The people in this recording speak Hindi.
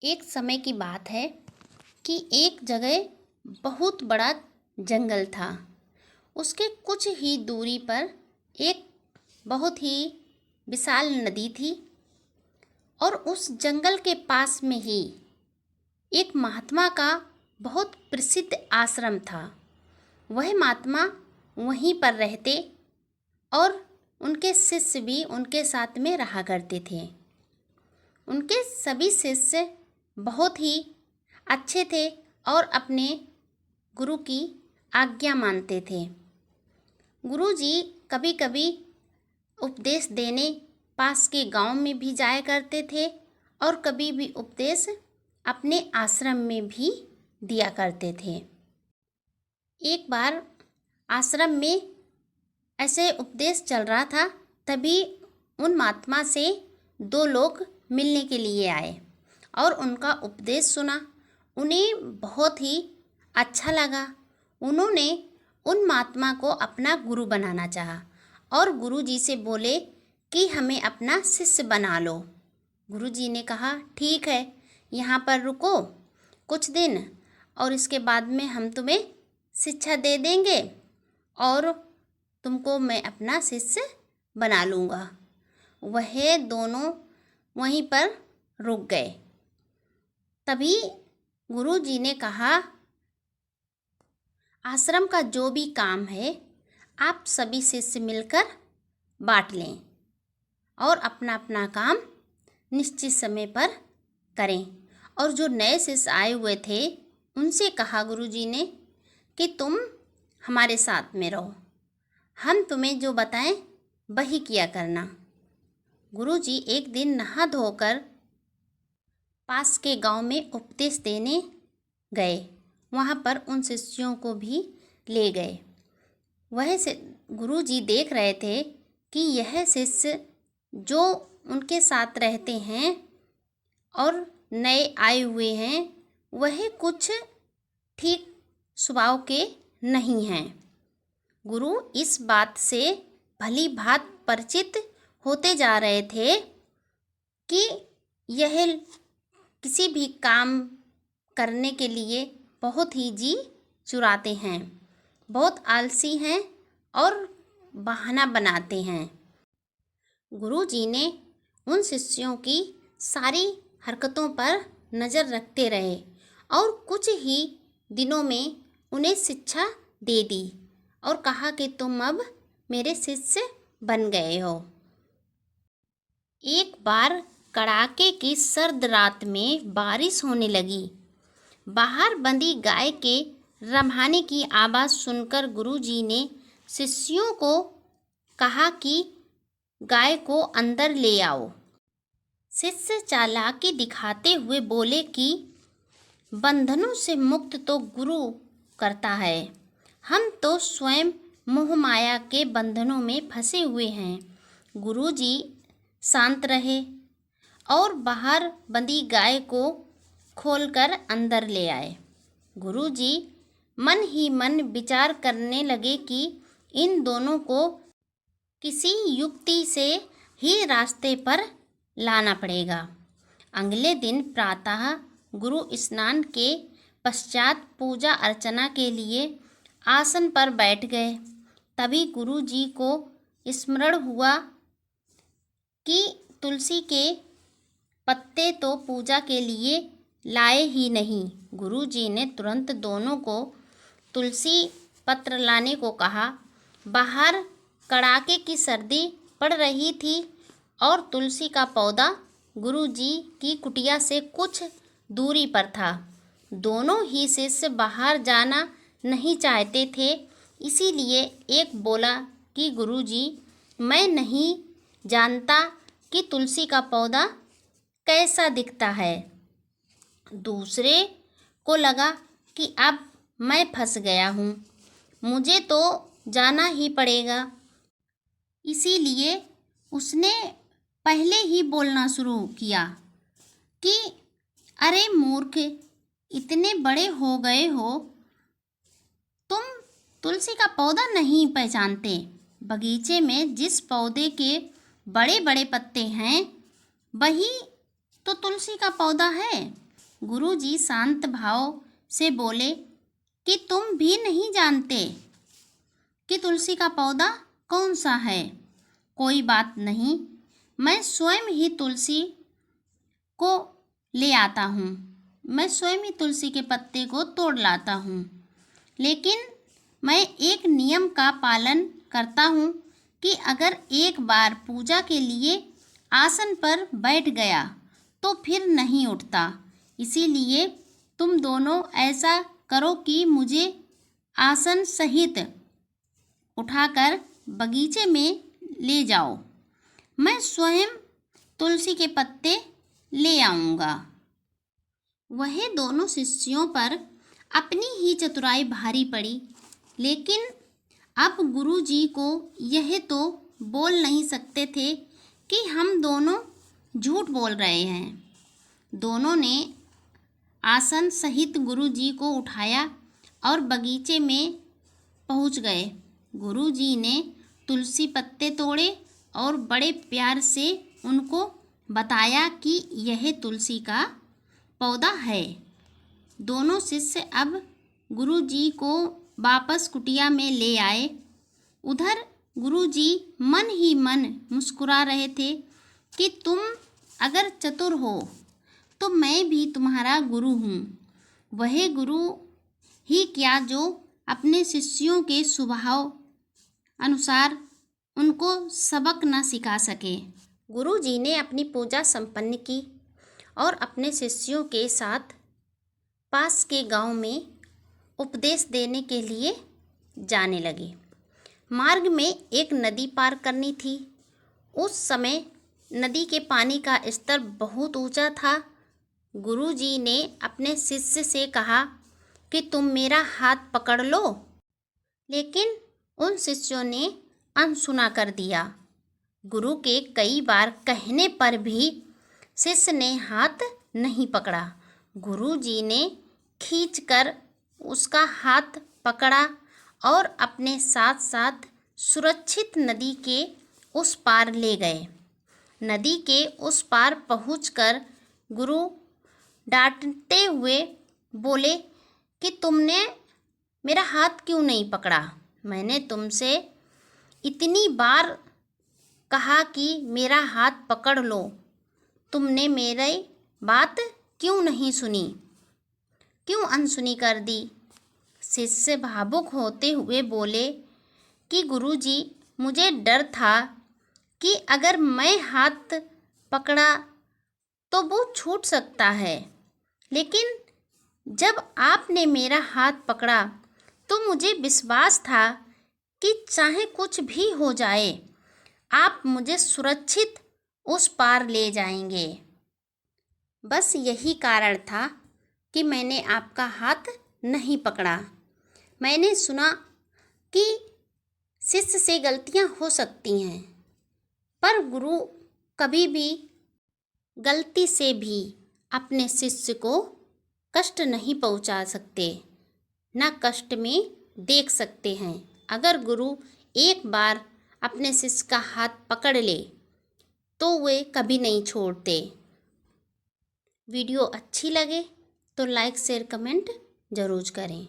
एक समय की बात है कि एक जगह बहुत बड़ा जंगल था। उसके कुछ ही दूरी पर एक बहुत ही विशाल नदी थी और उस जंगल के पास में ही एक महात्मा का बहुत प्रसिद्ध आश्रम था। वह महात्मा वहीं पर रहते और उनके शिष्य भी उनके साथ में रहा करते थे। उनके सभी शिष्य बहुत ही अच्छे थे और अपने गुरु की आज्ञा मानते थे। गुरु जी कभी कभी उपदेश देने पास के गांव में भी जाया करते थे और कभी भी उपदेश अपने आश्रम में भी दिया करते थे। एक बार आश्रम में ऐसे उपदेश चल रहा था, तभी उन महात्मा से दो लोग मिलने के लिए आए और उनका उपदेश सुना। उन्हें बहुत ही अच्छा लगा। उन्होंने उन महात्मा को अपना गुरु बनाना चाहा और गुरु जी से बोले कि हमें अपना शिष्य बना लो। गुरु जी ने कहा, ठीक है, यहाँ पर रुको कुछ दिन और इसके बाद में हम तुम्हें शिक्षा दे देंगे और तुमको मैं अपना शिष्य बना लूँगा। वह दोनों वहीं पर रुक गए। तभी गुरु जी ने कहा, आश्रम का जो भी काम है आप सभी शिष्य मिलकर बांट लें और अपना अपना काम निश्चित समय पर करें। और जो नए शिष्य आए हुए थे उनसे कहा गुरु जी ने कि तुम हमारे साथ में रहो, हम तुम्हें जो बताएं वही किया करना। गुरु जी एक दिन नहा धोकर पास के गांव में उपदेश देने गए। वहां पर उन शिष्यों को भी ले गए। वह से गुरु जी देख रहे थे कि यह शिष्य जो उनके साथ रहते हैं और नए आए हुए हैं वह कुछ ठीक स्वभाव के नहीं हैं। गुरु इस बात से भली भांति परिचित होते जा रहे थे कि यह किसी भी काम करने के लिए बहुत ही जी चुराते हैं, बहुत आलसी हैं और बहाना बनाते हैं। गुरु जी ने उन शिष्यों की सारी हरकतों पर नज़र रखते रहे और कुछ ही दिनों में उन्हें शिक्षा दे दी और कहा कि तुम अब मेरे शिष्य बन गए हो। एक बार कड़ाके की सर्द रात में बारिश होने लगी। बाहर बंधी गाय के रम्हाने की आवाज़ सुनकर गुरुजी ने शिष्यों को कहा कि गाय को अंदर ले आओ। शिष्य चालाकी दिखाते हुए बोले कि बंधनों से मुक्त तो गुरु करता है, हम तो स्वयं मोह माया के बंधनों में फंसे हुए हैं। गुरुजी शांत रहे और बाहर बंधी गाय को खोलकर अंदर ले आए। गुरुजी मन ही मन विचार करने लगे कि इन दोनों को किसी युक्ति से ही रास्ते पर लाना पड़ेगा। अगले दिन प्रातः गुरु स्नान के पश्चात पूजा अर्चना के लिए आसन पर बैठ गए। तभी गुरु जी को स्मरण हुआ कि तुलसी के पत्ते तो पूजा के लिए लाए ही नहीं। गुरु जी ने तुरंत दोनों को तुलसी पत्र लाने को कहा। बाहर कड़ाके की सर्दी पड़ रही थी और तुलसी का पौधा गुरु जी की कुटिया से कुछ दूरी पर था। दोनों ही शिष्य बाहर जाना नहीं चाहते थे, इसीलिए एक बोला कि गुरु जी, मैं नहीं जानता कि तुलसी का पौधा कैसा दिखता है। दूसरे को लगा कि अब मैं फंस गया हूँ, मुझे तो जाना ही पड़ेगा। इसीलिए उसने पहले ही बोलना शुरू किया कि अरे मूर्ख, इतने बड़े हो गए हो, तुम तुलसी का पौधा नहीं पहचानते। बगीचे में जिस पौधे के बड़े बड़े पत्ते हैं वही तो तुलसी का पौधा है। गुरुजी शांत भाव से बोले कि तुम भी नहीं जानते कि तुलसी का पौधा कौन सा है। कोई बात नहीं, मैं स्वयं ही तुलसी को ले आता हूँ, मैं स्वयं ही तुलसी के पत्ते को तोड़ लाता हूँ। लेकिन मैं एक नियम का पालन करता हूँ कि अगर एक बार पूजा के लिए आसन पर बैठ गया तो फिर नहीं उठता। इसीलिए तुम दोनों ऐसा करो कि मुझे आसन सहित उठाकर बगीचे में ले जाओ, मैं स्वयं तुलसी के पत्ते ले आऊँगा। वह दोनों शिष्यों पर अपनी ही चतुराई भारी पड़ी, लेकिन अब गुरुजी को यह तो बोल नहीं सकते थे कि हम दोनों झूठ बोल रहे हैं। दोनों ने आसन सहित गुरुजी को उठाया और बगीचे में पहुंच गए। गुरुजी ने तुलसी पत्ते तोड़े और बड़े प्यार से उनको बताया कि यह तुलसी का पौधा है। दोनों शिष्य अब गुरुजी को वापस कुटिया में ले आए। उधर गुरुजी मन ही मन मुस्कुरा रहे थे कि तुम अगर चतुर हो तो मैं भी तुम्हारा गुरु हूँ। वह गुरु ही क्या जो अपने शिष्यों के स्वभाव अनुसार उनको सबक न सिखा सके। गुरुजी ने अपनी पूजा संपन्न की और अपने शिष्यों के साथ पास के गांव में उपदेश देने के लिए जाने लगे। मार्ग में एक नदी पार करनी थी। उस समय नदी के पानी का स्तर बहुत ऊंचा था। गुरुजी ने अपने शिष्य से कहा कि तुम मेरा हाथ पकड़ लो, लेकिन उन शिष्यों ने अनसुना कर दिया। गुरु के कई बार कहने पर भी शिष्य ने हाथ नहीं पकड़ा। गुरुजी ने खींचकर उसका हाथ पकड़ा और अपने साथ साथ सुरक्षित नदी के उस पार ले गए। नदी के उस पार पहुंचकर गुरु डांटते हुए बोले कि तुमने मेरा हाथ क्यों नहीं पकड़ा? मैंने तुमसे इतनी बार कहा कि मेरा हाथ पकड़ लो, तुमने मेरी बात क्यों नहीं सुनी, क्यों अनसुनी कर दी? शिष्य भावुक होते हुए बोले कि गुरुजी, मुझे डर था कि अगर मैं हाथ पकड़ा तो वो छूट सकता है, लेकिन जब आपने मेरा हाथ पकड़ा तो मुझे विश्वास था कि चाहे कुछ भी हो जाए, आप मुझे सुरक्षित उस पार ले जाएंगे। बस यही कारण था कि मैंने आपका हाथ नहीं पकड़ा। मैंने सुना कि शिष्य से गलतियां हो सकती हैं, पर गुरु कभी भी गलती से भी अपने शिष्य को कष्ट नहीं पहुंचा सकते, ना कष्ट में देख सकते हैं। अगर गुरु एक बार अपने शिष्य का हाथ पकड़ ले तो वे कभी नहीं छोड़ते। वीडियो अच्छी लगे तो लाइक शेयर कमेंट ज़रूर करें।